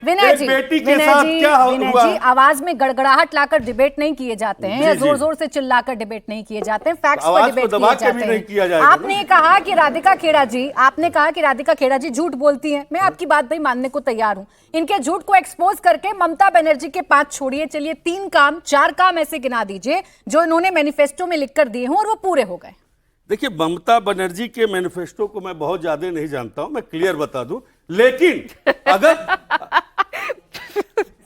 विनय जी, बेटी के साथ क्या हुआ? आवाज में गड़गड़ाहट लाकर डिबेट नहीं किए जाते हैं या जोर जोर से चिल्लाकर डिबेट नहीं किए जाते हैं, फैक्ट्स पर डिबेट किए जाते हैं। आपने कहा कि राधिका खेड़ा जी झूठ बोलती हैं। मैं आपकी बात भाई मानने को तैयार हूं। इनके झूठ को एक्सपोज करके ममता बनर्जी के 5 छोड़िए, चलिए 4 काम ऐसे गिना दीजिए जो इन्होंने मैनिफेस्टो में लिखकर दिए हों और वो पूरे हो गए। देखिए, ममता बनर्जी के मैनिफेस्टो को मैं बहुत ज्यादा नहीं जानता हूं, मैं क्लियर बता दूं, लेकिन अगर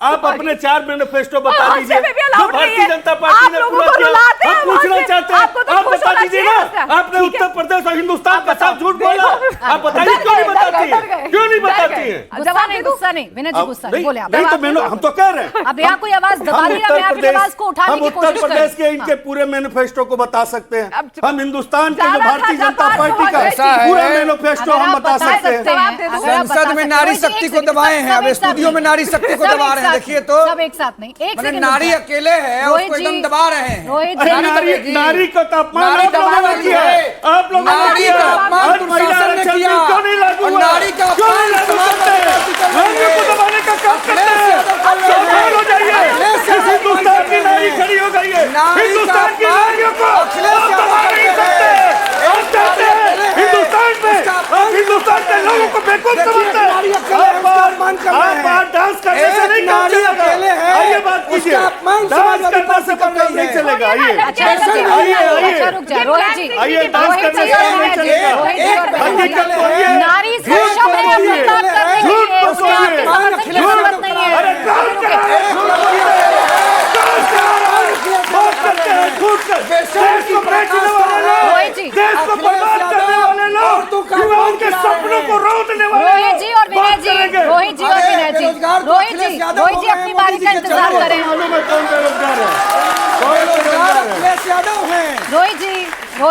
आप अपने 4 मैनिफेस्टो बता दीजिए जो भारतीय जनता पार्टी ने पूरा किया। हम पूछना चाहते हैं, आप बता दीजिए ना, आपने उत्तर प्रदेश और हिंदुस्तान के साथ झूठ बोला, आप बताइए क्यों नहीं बताती है, क्यों नहीं बताती है? गुस्सा नहीं विनय जी, गुस्सा नहीं बोले आप। हम तो कह रहे हैं, अब यहाँ कोई आवाज दबा रही है, मैं आपकी आवाज को उठाने की कोशिश कर रही हूं। उत्तर प्रदेश के इनके पूरे मैनिफेस्टो को बता सकते हैं, हम हिंदुस्तान के जो भारतीय जनता पार्टी का पूरा मैनिफेस्टो हम बता सकते हैं। संसद में नारी शक्ति को दबाए हैं, अब स्टूडियो में नारी शक्ति को दबा रहे हैं। देखिए तो सब एक साथ नहीं, एक सेकंड, नारी अकेले है, उसको एकदम दबा रहे हैं। नारी का तापमान आप लोगों ने किया है, आप लोगों ने नारी का अपमान प्रशासन ने किया, क्यों नहीं लागू हुआ? नारी का अपमान को दबाने का काम करते हैं। हो जाइए, हिंदुस्तान की नारी खड़ी हो गई है, हिंदुस्तान की नारियों को दबा नहीं सकते। हिंदुस्तान में आप हिंदुस्तान के लोगों को बेवकूफ समझते हैं। आप डांस करने से नहीं काम चलेगा। आइए बात कीजिए, डांस करने से काम नहीं चलेगा। आइए रोहित जी, आइए, डांस करने से काम नहीं चलेगा। नारी सक्षम है, अपनी बात करने के लिए उसके आपके समर्थन की जरूरत नहीं है। देश को बर्बाद करने वाले लोग, युवाओं के सपनों को रोकने वाले लोग। रोहित जी और विनय जी अपनी बारी का इंतजार करें। रोहित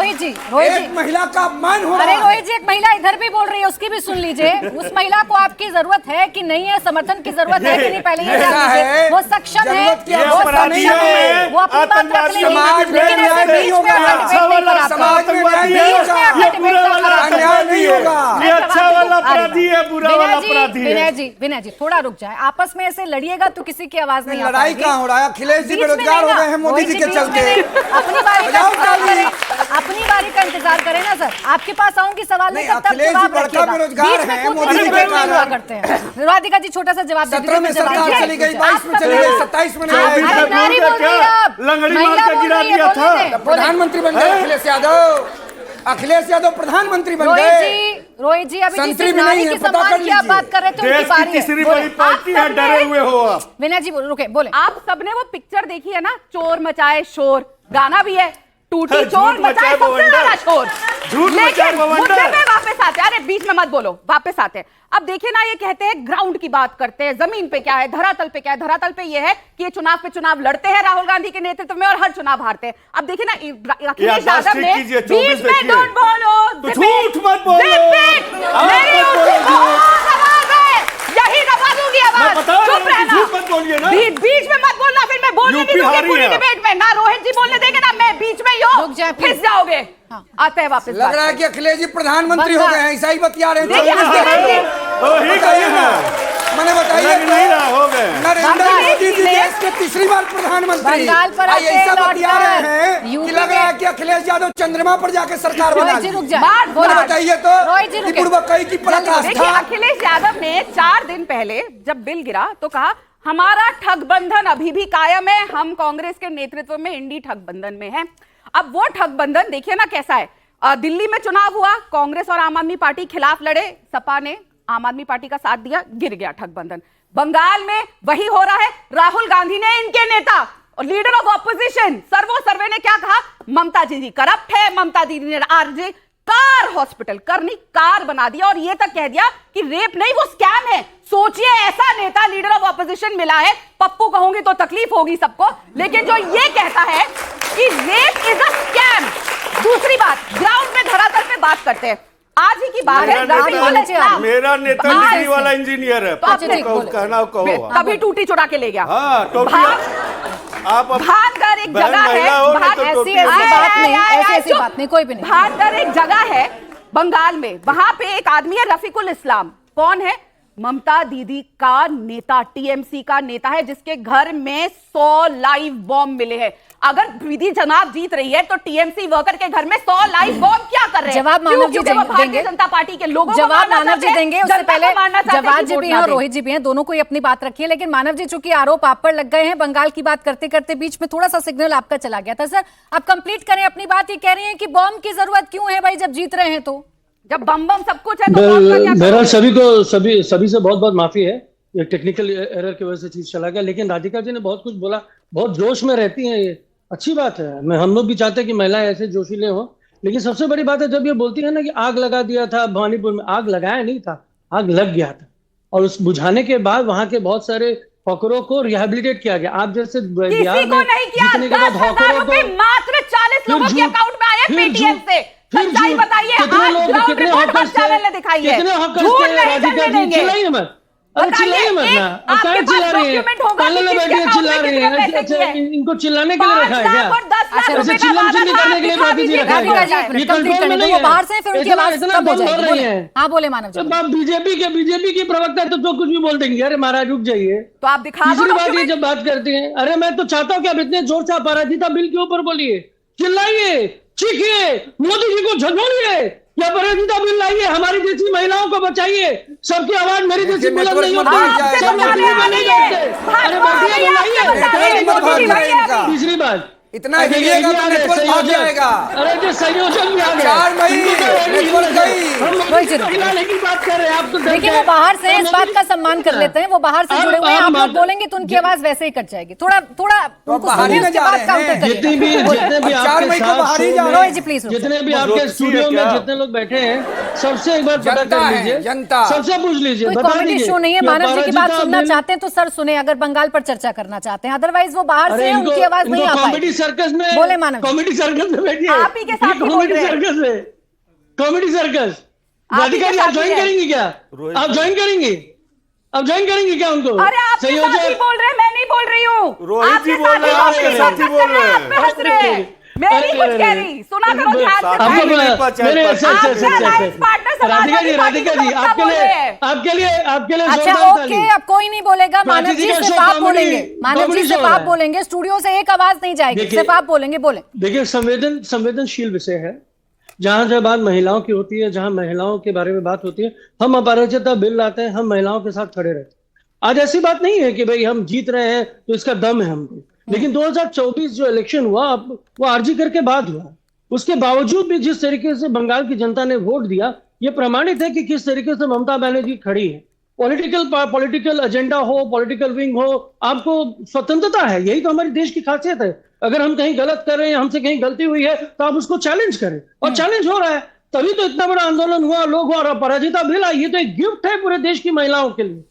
जी महिला का अपमान हो रहा है। अरे रोहित जी, एक महिला इधर भी बोल रही है, उसकी भी सुन लीजिए। उस महिला को आपकी जरूरत है कि नहीं है, समर्थन की जरूरत है कि नहीं, पहले ये जान लीजिए। वो सक्षम है, वो अपनी बात रख लेगी, लेकिन ऐसे बीच में अच्छा वाला अपराधी है, बुरा वाला अपराधी है। विनय जी थोड़ा रुक जाए, आपस में ऐसे लड़िएगा तो किसी की आवाज नहीं। लड़ाई कहाँ हो रहा है? अखिलेश जी बेरोजगार हो गए हैं मोदी जी के चलते। अपनी बारी का इंतजार करें ना सर, आपके पास आऊंगी सवाल नहीं करता, जवाब रखिएगा। बीच में मोदी जी हुआ करते हैं। राधिका जी छोटा सा जवाब दे दीजिए। 17 में सरकार चली गई, 22 में चली गई, 27 में नारी बोल रही है, लंगड़ी मार के गिरा दिया था। प्रधानमंत्री बन गए अखिलेश यादव प्रधानमंत्री बन गए। रोहित जी अभी किसी नारी के सम्मान की आप बात कर रहे थे, उनकी बारी है। तीसरी बड़ी पार्टी है, डरे हुए हो आप। विनय जी रुके, बोले। आप सबने वो पिक्चर देखी है ना, चोर मचाए शोर, गाना भी है, टूटी चोर मचाए सबसे ज्यादा शोर। लेकिन मुद्दे पे वापस आते हैं। अरे बीच में मत बोलो, वापस आते हैं। अब देखिए ना, ये कहते हैं ग्राउंड की बात करते हैं, जमीन पे क्या है, धरातल पे क्या है। धरातल पे ये है कि ये चुनाव पे चुनाव लड़ते हैं राहुल गांधी के नेतृत्व में और हर चुनाव हारते हैं। अब देखिए ना, अखिलेश यादव ने बीच में डोंट बोलो, झूठ मत बोलो, यही दबा दूंगी आवाज, चुप रहना, बीच में मत बोलना, फिर मैं बोलने नहीं दूंगी पूरी डिबेट में। ना रोहित जी बोलने देंगे ना मैं बीच में ही फिस जाओगे। आते हैं वापस। लग रहा है कि अखिलेश जी प्रधानमंत्री हो गए हैं, ऐसा ही बतिया रहे हैं। मैंने बताइए नरेंद्र मोदी जी देश के तीसरी बार प्रधानमंत्री, ऐसा बतिया रहे हैं कि लग रहा है कि अखिलेश यादव चंद्रमा पर जाकर सरकार बना। बताइए तो पूर्वकई की पराकाष्ठा। अखिलेश यादव ने 4 दिन पहले जब बिल गिरा तो कहा हमारा ठगबंधन अभी भी कायम है, हम कांग्रेस के नेतृत्व में इंडी ठगबंधन में है। अब वो ठगबंधन देखिए ना कैसा है। दिल्ली में चुनाव हुआ, कांग्रेस और आम आदमी पार्टी खिलाफ लड़े, सपा ने आम आदमी पार्टी का साथ दिया, गिर गया ठगबंधन। बंगाल में वही हो रहा है। राहुल गांधी ने, इनके नेता और लीडर ऑफ ऑपोजिशन सर्वे ने क्या कहा? ममता दीदी करप्ट है, ममता दीदी ने आरजे कार हॉस्पिटल करनी कार बना दिया और ये तक कह दिया कि रेप नहीं वो स्कैम है। सोचिए, ऐसा नेता लीडर ऑफ ऑपोजिशन मिला है। पप्पू कहूंगी तो तकलीफ होगी सबको, लेकिन जो ये कहता है कि रेप इज अ स्कैम। दूसरी बात, ग्राउंड में धरातल पे बात करते हैं। आज ही की बात है, मेरा नेता डिग्री वाला इंजीनियर है, कहना कहो। तभी टूटी चुरा के ले गया। भानगढ़ एक जगह है, ऐसी बात नहीं, कोई भी नहीं। भानगढ़ एक जगह है बंगाल में, वहां पे एक आदमी है रफीकुल इस्लाम। कौन है? ममता दीदी का नेता, टीएमसी का नेता है, जिसके घर में 100 लाइव बॉम्ब मिले हैं। अगर दीदी जनाब जीत रही है तो टीएमसी वर्कर के घर में 100 लाइव बॉम्ब क्या कर रहे हैं? जवाब मानव जी देंगे, भारतीय जनता पार्टी के लोगों जवाब मानव जी देंगे। उससे पहले जवाब जी भी हैं और रोहित जी भी हैं, दोनों को अपनी बात रखी है। लेकिन मानव जी, चूंकि आरोप आप पर लग गए हैं, बंगाल की बात करते करते बीच में थोड़ा सा सिग्नल आपका चला गया था। सर, आप कंप्लीट करें अपनी बात। ये कह रही हैं कि बॉम्ब की जरूरत क्यों है भाई, जब जीत रहे हैं तो? जब बम सब कुछ है तो बहरहाल सभी से बहुत बहुत माफी है, ये टेक्निकल एरर की वजह से चीज चला गया। लेकिन राधिका जी ने बहुत कुछ बोला, बहुत जोश में रहती हैं, ये अच्छी बात है। हम लोग भी चाहते हैं कि महिलाएं ऐसे जोशीले हों। लेकिन सबसे बड़ी बात है जब ये बोलती है ना कि आग लगा दिया था भवानीपुर में, आग लगाया नहीं था, आग लग गया था। और उस बुझाने के बाद वहां के बहुत सारे हॉकरों को रिहेबिलिटेट किया गया। आप जैसे बिहार में जीतने के बाद हॉकरों को मात्र 40 लोगों के अकाउंट में आए पेटीएम से। सच्चाई बताइए, कितने हॉकर्स चिल्लाइए मत, अरे चिल्लाइए मत ना, अब क्या चिल्ला रही है? पैनल में बैठी चिल्ला रही है। अच्छा, इनको चिल्लाने के लिए रखा है क्या? ऐसे चिल्लम चिल्ली करने के लिए बाकी जी रखा है क्या? ये कंट्रोल में नहीं है। बाहर से फिर उनकी आवाज कम हो जाएगी। हाँ बोले मानव जी। अब आप बीजेपी की प्रवक्ता तो जो कुछ भी बोल देंगे, अरे महाराज रुक जाइए। तो आप दिखा दो। तीसरी बात ये जब बात करते हैं, अरे मैं तो चाहता हूँ कि आप इतने जोर से अपराजिता बिल के ऊपर बोलिए, चिल्लाइए, चीखिए, मोदी जी को झंझोड़िए, या अपराजिता बिल लाइए, हमारी जैसी महिलाओं को बचाइए। सबकी आवाज मेरी जैसी बुलंद नहीं होती, सब नहीं जाते। अरे बैठिए। तीसरी बात, इतना हिलिएगा तो नेटवर्क भाग जाएगा। अरे जो संयोजन भी आ गए, 4 मई नेटवर्क गई। की बात कर रहे हैं आप तो। देखिए वो बाहर से इस बात का सम्मान कर लेते हैं, वो बाहर से जुड़े हुए हैं। आप लोग बोलेंगे तो उनकी आवाज वैसे ही कट जाएगी। थोड़ा उनको सुनिए, उसके बाद काउंटर करिए। जितने भी आपके साथ, जितने भी आपके स्टूडियो में जितने लोग बैठे हैं, सबसे एक बार पता कर लीजिए, जनता सबसे पूछ लीजिए। कोई कॉमेडी शो नहीं है, मानव जी की बात सुनना चाहते हैं तो सर सुने, अगर बंगाल पर चर्चा करना चाहते हैं। अदरवाइज वो बाहर से उनकी आवाज नहीं आ पाएगी। सर्कस में बोले मानव, कॉमेडी सर्कस में बैठिए, आप ही के साथ कॉमेडी सर्कस में, कॉमेडी सर्कस। राधिका जी आप ज्वाइन करेंगी क्या? आप ज्वाइन करेंगे? आप ज्वाइन करेंगे क्या उनको? अरे आप संयोजक बोल रहे हैं, मैं नहीं बोल रही हूँ। रोहित जी बोल रहे हैं, आपके साथी बोल रहे हैं। हंस रहे हैं, मैं नहीं कुछ कह रही। सुना करो ध्यान से। राधिका जी आपके लिए अच्छा ओके, अब कोई नहीं बोलेगा। मानव जी सिर्फ आप बोलेंगे, मानव जी सिर्फ आप बोलेंगे, स्टूडियो से एक आवाज नहीं जाएगी, सिर्फ आप बोलेंगे। बोले। देखिए संवेदनशील विषय है, जहां जब बात महिलाओं की होती है, जहां महिलाओं के बारे में बात होती है, हम अपराजिता बिल लाते हैं, हम महिलाओं के साथ खड़े रहते हैं। आज ऐसी बात नहीं है कि भाई हम जीत रहे हैं तो इसका दम है हमको। लेकिन 2024 जो इलेक्शन हुआ वो आरजी करके बाद हुआ, उसके बावजूद भी जिस तरीके से बंगाल की जनता ने वोट दिया, ये प्रमाणित है कि किस तरीके से ममता बनर्जी खड़ी है। पॉलिटिकल एजेंडा हो, पॉलिटिकल विंग हो, आपको स्वतंत्रता है, यही तो हमारे देश की खासियत है। अगर हम कहीं गलत कर रहे हैं, हमसे कहीं गलती हुई है, तो आप उसको चैलेंज करें, और चैलेंज हो रहा है, तभी तो इतना बड़ा आंदोलन हुआ, लोग हुआ और अपराजिता बिल आई। ये तो एक गिफ्ट है पूरे देश की महिलाओं के लिए।